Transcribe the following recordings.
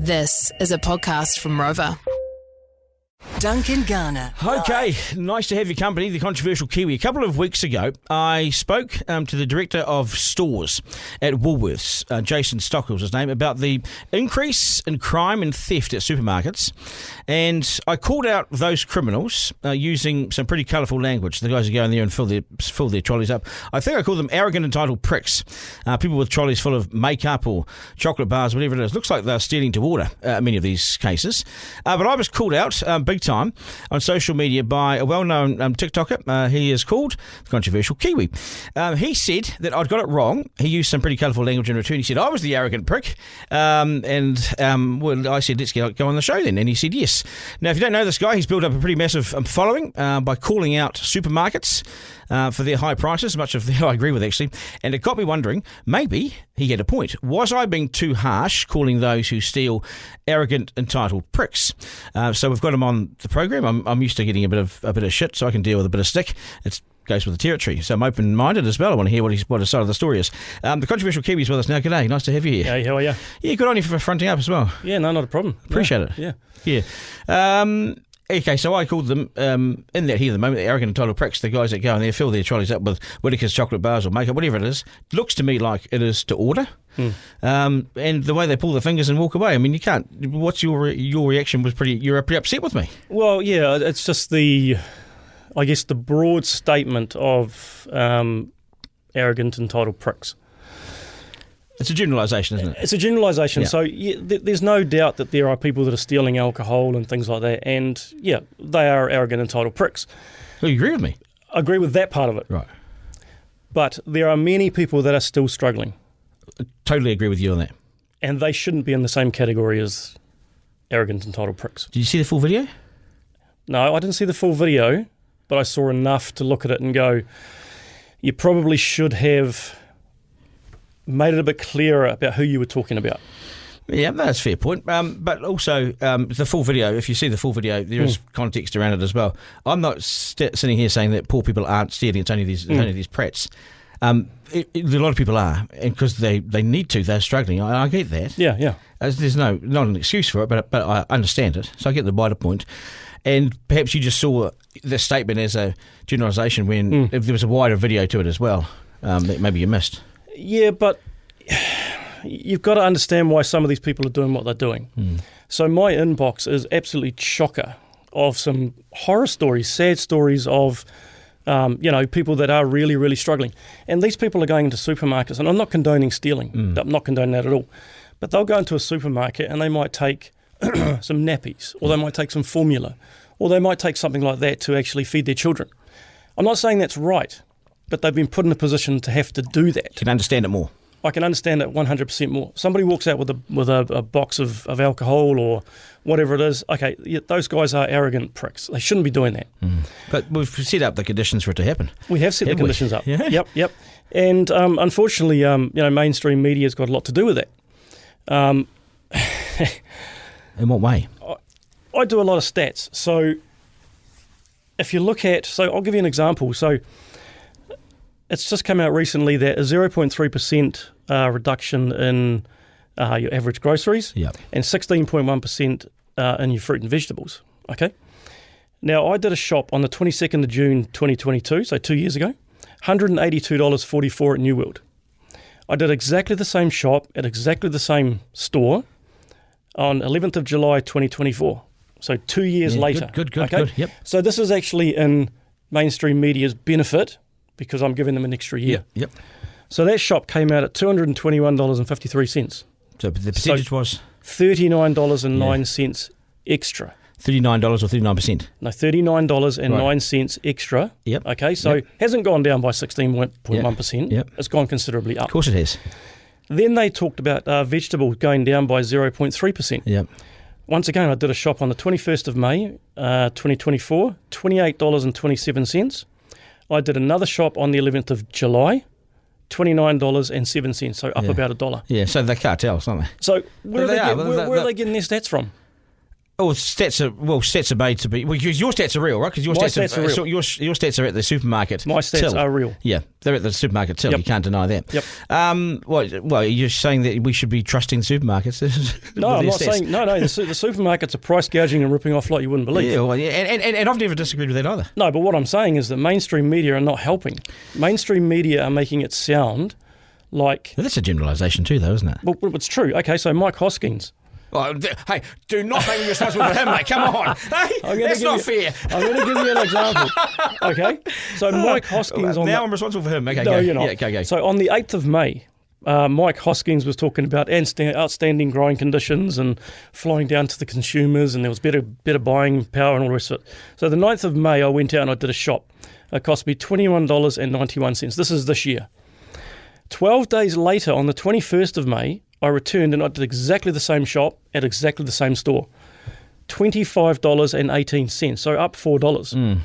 This is a podcast from Rover. Duncan, Garner. Okay, nice to have your company, the Controversial Kiwi. A couple of weeks ago, I spoke to the director of stores at Woolworths, Jason Stockwell was his name, about the increase in crime and theft at supermarkets. And I called out those criminals using some pretty colourful language. The guys who go in there and fill their trolleys up. I think I call them arrogant, entitled pricks. People with trolleys full of makeup or chocolate bars, whatever it is. Looks like they're stealing to order in many of these cases. But I was called out big time on social media by a well-known TikToker. He is called the Controversial Kiwi. He said that I'd got it wrong. He used some pretty colourful language in return. He said I was the arrogant prick. Well, I said, let's go on the show then. And he said yes. Now, if you don't know this guy, he's built up a pretty massive following by calling out supermarkets for their high prices, much of that I agree with actually. And it got me wondering, maybe he had a point. Was I being too harsh calling those who steal arrogant, entitled pricks? So we've got him on the program. I'm used to getting a bit of shit, so I can deal with a bit of stick. It goes with the territory. So I'm open-minded as well. I want to hear what his side of the story is. The Controversial Kiwi's with us now. G'day, nice to have you here. Hey, how are you? Yeah, good on you for fronting up as well. Yeah, no, not a problem. Appreciate it. Yeah. Okay, so I called them, in that here at the moment, the arrogant entitled pricks, the guys that go in there, fill their trolleys up with Whittaker's chocolate bars or makeup, whatever it is. Looks to me like it is to order. And the way they pull their fingers and walk away, I mean, you can't. What's your reaction? You're pretty upset with me. Well, yeah, it's just the broad statement of arrogant, entitled pricks. It's a generalisation, isn't it? It's a generalisation. Yeah. So there's no doubt that there are people that are stealing alcohol and things like that. And, yeah, they are arrogant, entitled pricks. Well, you agree with me? I agree with that part of it. Right. But there are many people that are still struggling. I totally agree with you on that. And they shouldn't be in the same category as arrogant, entitled pricks. Did you see the full video? No, I didn't see the full video, but I saw enough to look at it and go, you probably should have made it a bit clearer about who you were talking about. Yeah, that's a fair point. But also, the full video, if you see the full video, there is context around it as well. I'm not sitting here saying that poor people aren't stealing, it's only these prats. A lot of people are, and because they need to, they're struggling. I get that. Yeah. There's not an excuse for it, but I understand it. So I get the wider point. And perhaps you just saw the statement as a generalisation when if there was a wider video to it as well, that maybe you missed. Yeah, but you've got to understand why some of these people are doing what they're doing. So my inbox is absolutely chocker of some horror stories, sad stories of people that are really, really struggling. And these people are going into supermarkets, and I'm not condoning stealing. I'm not condoning that at all. But they'll go into a supermarket and they might take some nappies, or they might take some formula, or they might take something like that to actually feed their children. I'm not saying that's right, but they've been put in a position to have to do that. You can understand it more. I can understand it 100% more. Somebody walks out with a box of alcohol or whatever it is. Okay, those guys are arrogant pricks. They shouldn't be doing that. But we've set up the conditions for it to happen. We have set the conditions up. Yeah. Yep. And unfortunately, mainstream media's got a lot to do with that. In what way? I do a lot of stats. So if you look at, I'll give you an example. So it's just come out recently that a 0.3% reduction in your average groceries and 16.1% in your fruit and vegetables. Okay. Now, I did a shop on the 22nd of June 2022, so 2 years ago, $182.44 at New World. I did exactly the same shop at exactly the same store on 11th of July 2024, so 2 years later. Good. Yep. So this is actually in mainstream media's benefit because I'm giving them an extra year. Yep. So that shop came out at $221.53. So the percentage was? $39.09 extra. $39 or 39%? No, $39.09 extra. Yep. Okay, so hasn't gone down by 16.1%. Yep. It's gone considerably up. Of course it has. Then they talked about vegetables going down by 0.3%. Yep. Once again, I did a shop on the 21st of May, 2024, $28.27. I did another shop on the 11th of July, $29.07, so up about $1. Yeah, so they're cartels, aren't they? So where are they getting their stats from? Oh, stats are made to be. Well, your stats are real, right? Because your My stats stats are real. So your stats are at the supermarket. My stats till. are real. Yeah, they're at the supermarket till. Yep. You can't deny that. Yep. Well, you're saying that we should be trusting supermarkets? No, I'm not saying. No. The supermarkets are price gouging and ripping off like you wouldn't believe. Yeah, well, yeah, and I've never disagreed with that either. No, but what I'm saying is that mainstream media are not helping. Mainstream media are making it sound like. Well, that's a generalisation too, though, isn't it? Well, it's true. Okay, so Mike Hoskins. Oh, hey, do not make me responsible for him, mate. Come on. Hey, that's not fair. I'm going to give you an example. Okay? So Mike Hoskins... Now I'm responsible for him. Okay, no, go. you're not. Yeah, go. So on the 8th of May, Mike Hoskins was talking about outstanding growing conditions and flying down to the consumers, and there was better buying power and all the rest of it. So the 9th of May, I went out and I did a shop. It cost me $21.91. This is this year. 12 days later, on the 21st of May, I returned and I did exactly the same shop at exactly the same store. $25.18, so up $4.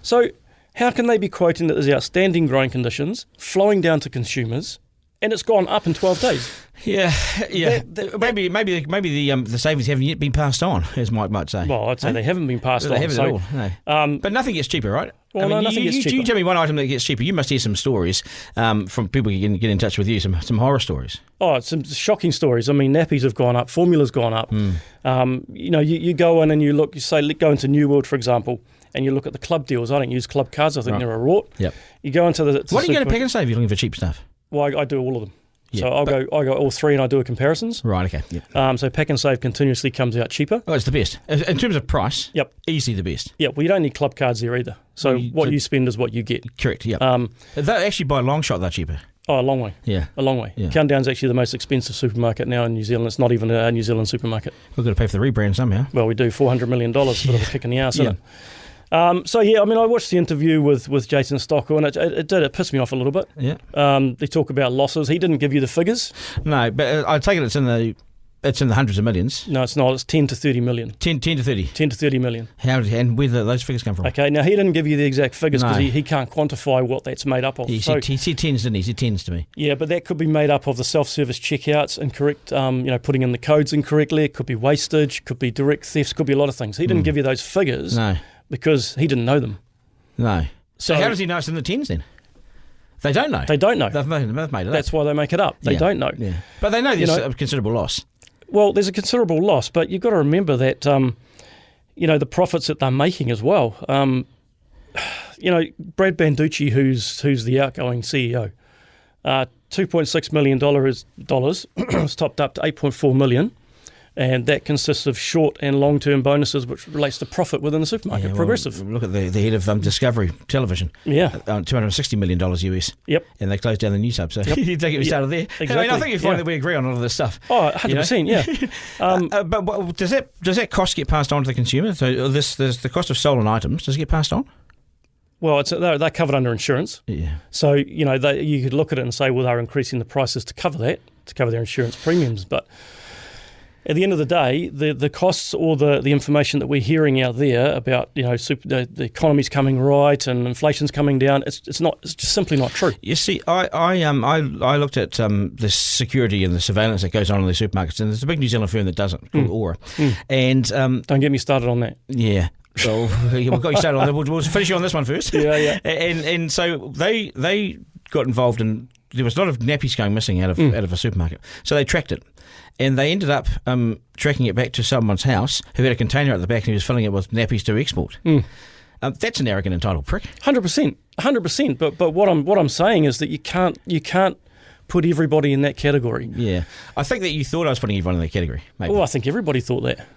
So how can they be quoting that there's outstanding growing conditions, flowing down to consumers, and it's gone up in 12 days? Yeah. Maybe the savings haven't yet been passed on, as Mike might say. Well, I'd say they haven't been passed on. They haven't at all, no. But nothing gets cheaper, right? Well, nothing gets cheaper. You tell me one item that gets cheaper. You must hear some stories from people who can get in touch with you, some horror stories. Oh, some shocking stories. I mean, nappies have gone up, formula's gone up. You go in and you look, go into New World, for example, and you look at the club deals. I don't use club cards. I think they're a rort. Yep. You go into the... Why do you go to Pack and Save if you're looking for cheap stuff? Well, I do all of them. Yeah, So I go all three and I do a comparisons. Right, okay. Yep. So Pack and Save continuously comes out cheaper. Oh, it's the best. In terms of price, Yep. easily the best. Yeah, well, you don't need club cards there either. So what you spend is what you get. Correct, yeah. They actually, by a long shot, they're cheaper. Oh, a long way. Yeah. A long way. Yeah. Countdown's actually the most expensive supermarket now in New Zealand. It's not even a New Zealand supermarket. We've got to pay for the rebrand somehow. Well, we do $400 million, bit of a kick in the arse, isn't it? I watched the interview with Jason Stockwell, and it pissed me off a little bit. Yeah. They talk about losses. He didn't give you the figures. No, but I take it it's in the hundreds of millions. No, it's not. It's 10 to 30 million. 10 to 30. 10 to 30 million. And where do those figures come from? Okay, now he didn't give you the exact figures because No. he can't quantify what that's made up of. He said tens, didn't he? He said tens to me. Yeah, but that could be made up of the self-service checkouts, incorrect, putting in the codes incorrectly. It could be wastage, could be direct thefts, could be a lot of things. He didn't give you those figures. No. Because he didn't know them. No. So how does he know it's in the tens then? They don't know. They don't know. They've made it up. That's why they make it up. They don't know. Yeah. But they know there's a considerable loss. Well, there's a considerable loss, but you've got to remember that, the profits that they're making as well. Brad Banducci, who's the outgoing CEO, $2.6 million is topped up to $8.4 million. And that consists of short and long-term bonuses, which relates to profit within the supermarket. Yeah, well, Progressive. Look at the head of Discovery Television. Yeah. $260 million US. Yep. And they closed down the news hub. So you don't get me started there. Exactly. I think you find that we agree on all of this stuff. Oh, 100%, yeah. But does that cost get passed on to the consumer? So there's the cost of stolen items. Does it get passed on? Well, they're covered under insurance. Yeah. So, you could look at it and say, well, they're increasing the prices to cover that, to cover their insurance premiums. But at the end of the day, the costs or the information that we're hearing out there about the economy's coming right and inflation's coming down, it's just simply not true. You see, I looked at the security and the surveillance that goes on in the supermarkets, and there's a big New Zealand firm that does it called Aura, and don't get me started on that. Yeah. So we've got you started on that. We'll finish you on this one first. Yeah. And so they got involved in. There was a lot of nappies going missing out of a supermarket, so they tracked it. And they ended up tracking it back to someone's house who had a container at the back and he was filling it with nappies to export. That's an arrogant, entitled prick. 100%. But what I'm saying is that you can't put everybody in that category. Yeah, I think that you thought I was putting everyone in that category. Maybe. Well, I think everybody thought that.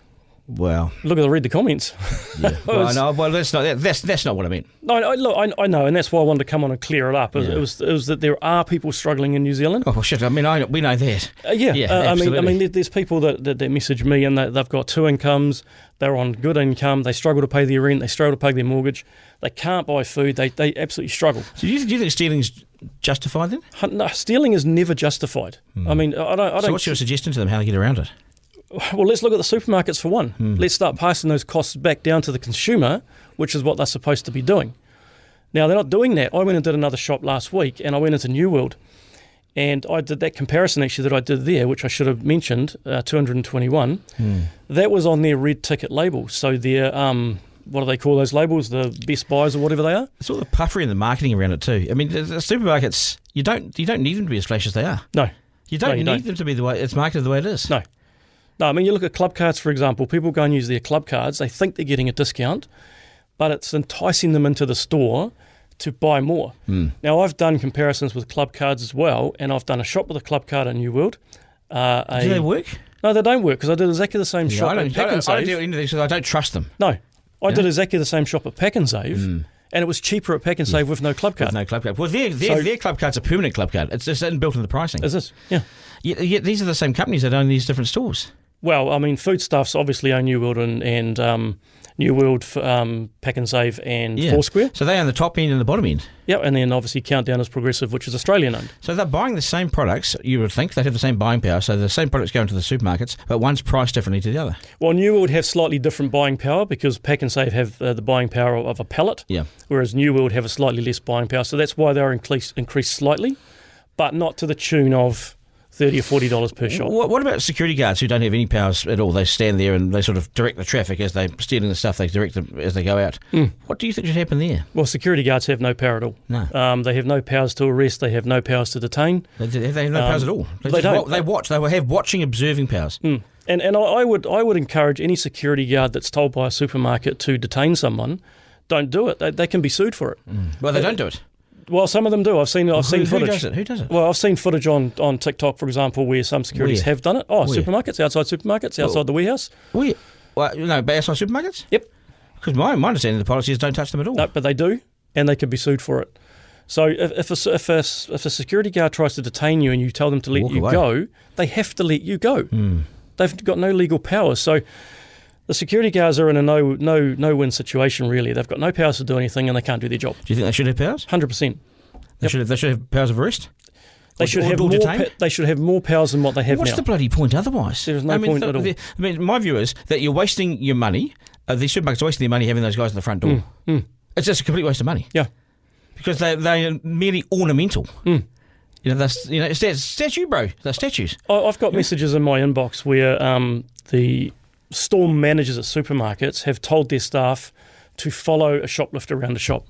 Well, read the comments. Yeah. Well, that's not what I meant. No, I know, and that's why I wanted to come on and clear it up. It was that there are people struggling in New Zealand. Oh shit! I mean, we know that. I mean, there's people that message me and they've got two incomes. They're on good income. They struggle to pay their rent. They struggle to pay their mortgage. They can't buy food. They absolutely struggle. So do you think stealing's justified then? No, stealing is never justified. I mean, I don't. So what's your suggestion to them how to get around it? Well, let's look at the supermarkets for one. Let's start passing those costs back down to the consumer, which is what they're supposed to be doing. Now, they're not doing that. I went and did another shop last week, and I went into New World, And I did that comparison actually that I did there, which I should have mentioned, 221. That was on their red ticket label. So their, what do they call those labels? The best buys or whatever they are? It's all the puffery and the marketing around it too. I mean, the supermarkets, you don't need them to be as flash as they are. No. You don't need them to be the way it's marketed the way it is. No. No, I mean, you look at club cards, for example. People go and use their club cards. They think they're getting a discount, but it's enticing them into the store to buy more. Now, I've done comparisons with club cards as well, and I've done a shop with a club card at New World. Do they work? No, they don't work because I did exactly the same shop at Pack and Save. I don't do any of these because I don't trust them. No, I did exactly the same shop at Pack and Save, and it was cheaper at Pack and Save with no club card. With no club card. Well, their club card's a permanent club card. It's just built in the pricing. Is this? Yeah. Yet these are the same companies that own these different stores. Well, I mean, Foodstuffs obviously own New World and New World, Pack and Save and Foursquare. So they own the top end and the bottom end. Yep, and then obviously Countdown is Progressive, which is Australian owned. So they're buying the same products, you would think. They have the same buying power, so the same products go into the supermarkets, but one's priced differently to the other. Well, New World have slightly different buying power because Pack and Save have the buying power of a pallet, whereas New World have a slightly less buying power. So that's why they're increased slightly, but not to the tune of $30 or $40 per shop. What about security guards who don't have any powers at all? They stand there and they sort of direct the traffic as they're stealing the stuff. They direct them as they go out. What do you think should happen there? Well, security guards have no power at all. No. They have no powers to arrest. They have no powers to detain. They have no powers at all. They don't. They watch. They will have watching, observing powers. And I would encourage any security guard that's told by a supermarket to detain someone, don't do it. They can be sued for it. Well, they don't do it. Well, some of them do. I've seen footage. Who does it? Well, I've seen footage on TikTok, for example, where some securities have done it. Oh, supermarkets, outside the warehouse. Where? Well, but outside supermarkets? Yep. Because my understanding of the policy is don't touch them at all. No, but they do, and they can be sued for it. So if a security guard tries to detain you and you tell them to let you go, they have to let you go. They've got no legal powers. So the security guards are in a no-win situation, really. They've got no powers to do anything and they can't do their job. Do you think they should have powers? 100%. They should have powers of arrest? They should have more powers than what they have now. What's the bloody point otherwise? There's no point at all. I mean, my view is that you're wasting your money. The supermarkets are wasting their money having those guys at the front door. It's just a complete waste of money. Yeah. Because they are merely ornamental. It's statue, bro. They're statues. I've got messages in my inbox where the store managers at supermarkets have told their staff to follow a shoplifter around the shop.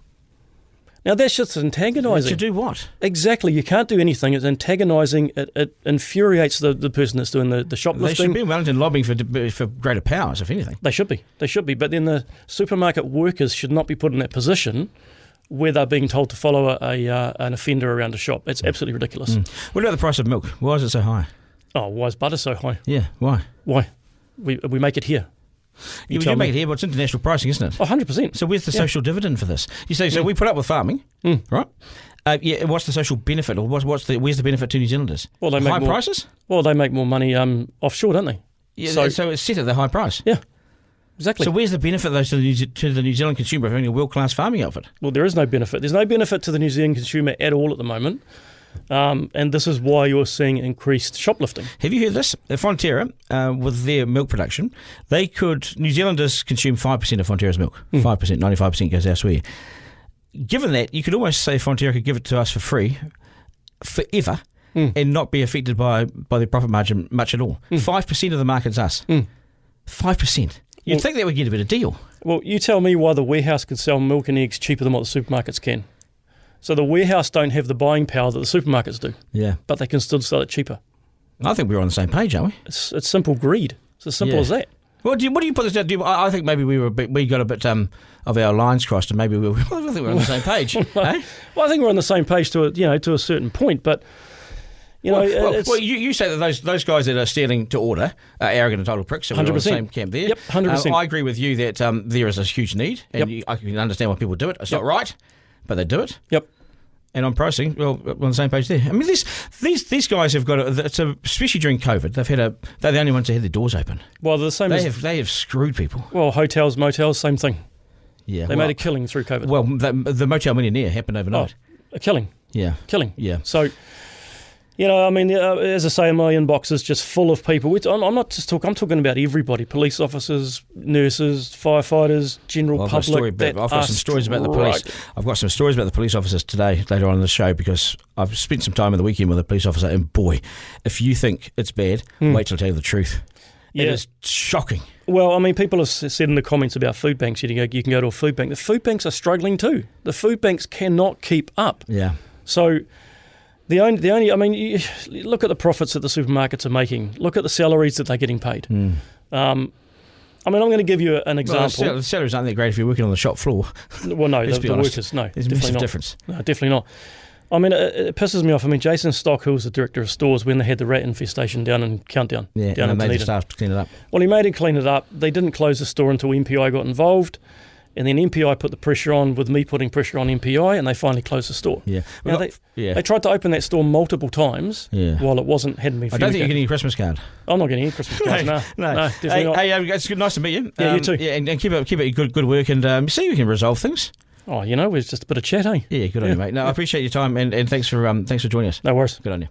Now, that's just antagonising. To do what? Exactly. You can't do anything. It's antagonising. It infuriates the person that's doing the shoplifting. They should be in Wellington lobbying for greater powers, if anything. They should be. But then the supermarket workers should not be put in that position where they're being told to follow an offender around a shop. It's absolutely ridiculous. What about the price of milk? Why is it so high? Oh, why is butter so high? Yeah, why? Why? We make it here. You do make it here, but it's international pricing, isn't it? Oh, 100%. So where's the social dividend for this? You say, so we put up with farming, right? What's the social benefit, or where's the benefit to New Zealanders? Well, they make high more prices? Well, they make more money offshore, don't they? Yeah, so it's set at the high price. Yeah, exactly. So where's the benefit, though, to the New Zealand consumer of having a world-class farming outfit? Well, there is no benefit. There's no benefit to the New Zealand consumer at all at the moment. And this is why you're seeing increased shoplifting. Have you heard this? Fonterra, with their milk production, New Zealanders consume 5% of Fonterra's milk. 5%, 95% goes elsewhere. Given that, you could almost say Fonterra could give it to us for free, forever, and not be affected by the profit margin much at all. 5% of the market's us. 5%. You'd think that would get a bit of deal. Well, you tell me why the warehouse can sell milk and eggs cheaper than what the supermarkets can. So the warehouse don't have the buying power that the supermarkets do. Yeah. But they can still sell it cheaper. I think we're on the same page, aren't we? It's simple greed. It's as simple as that. Well, what do you put this down? I think maybe we got a bit of our lines crossed, and maybe I think we're on the same page. Well, I think we're on the same page to a certain point, but you say that those guys that are stealing to order are arrogant and total pricks. So we're on the same camp there. Yep, 100%. I agree with you that there is a huge need, and I can understand why people do it. It's not right, but they do it. Yep. And on pricing, well, we're on the same page there. I mean, these guys have got especially during COVID, they're the only ones that had their doors open. Well, they're the same. They have screwed people. Well, hotels, motels, same thing. Yeah, they made a killing through COVID. Well, the Motel Millionaire happened overnight. A killing. Yeah, killing. Yeah. So I mean, as I say, my inbox is just full of people. I'm not just talking. I'm talking about everybody: police officers, nurses, firefighters, general public. I've got some stories about the police. I've got some stories about the police officers today, later on in the show, because I've spent some time on the weekend with a police officer, and boy, if you think it's bad, wait till I tell you the truth. It is shocking. Well, I mean, people have said in the comments about food banks, you can go to a food bank. The food banks are struggling too. The food banks cannot keep up. Yeah. So the only, I mean, you look at the profits that the supermarkets are making. Look at the salaries that they're getting paid. I mean, I'm going to give you an example. Well, the salaries aren't that great if you're working on the shop floor. Well, no, the workers, no. There's a massive difference. No, definitely not. I mean, it pisses me off. I mean, Jason Stock, who was the director of stores when they had the rat infestation down in Countdown. Yeah, down and in they made the staff to clean it up. Well, he made it clean it up. They didn't close the store until MPI got involved. And then MPI put the pressure on with me putting pressure on MPI, and they finally closed the store. Yeah. Now, they tried to open that store multiple times while it hadn't been. I don't think you're getting a Christmas card. I'm not getting any Christmas cards. No, definitely not. Hey, it's good, nice to meet you. Yeah, you too. Yeah, and keep up good work, and see if we can resolve things. Oh, it's just a bit of chat, eh? Yeah, good on you, mate. No, I appreciate your time, and thanks for joining us. No worries. Good on you.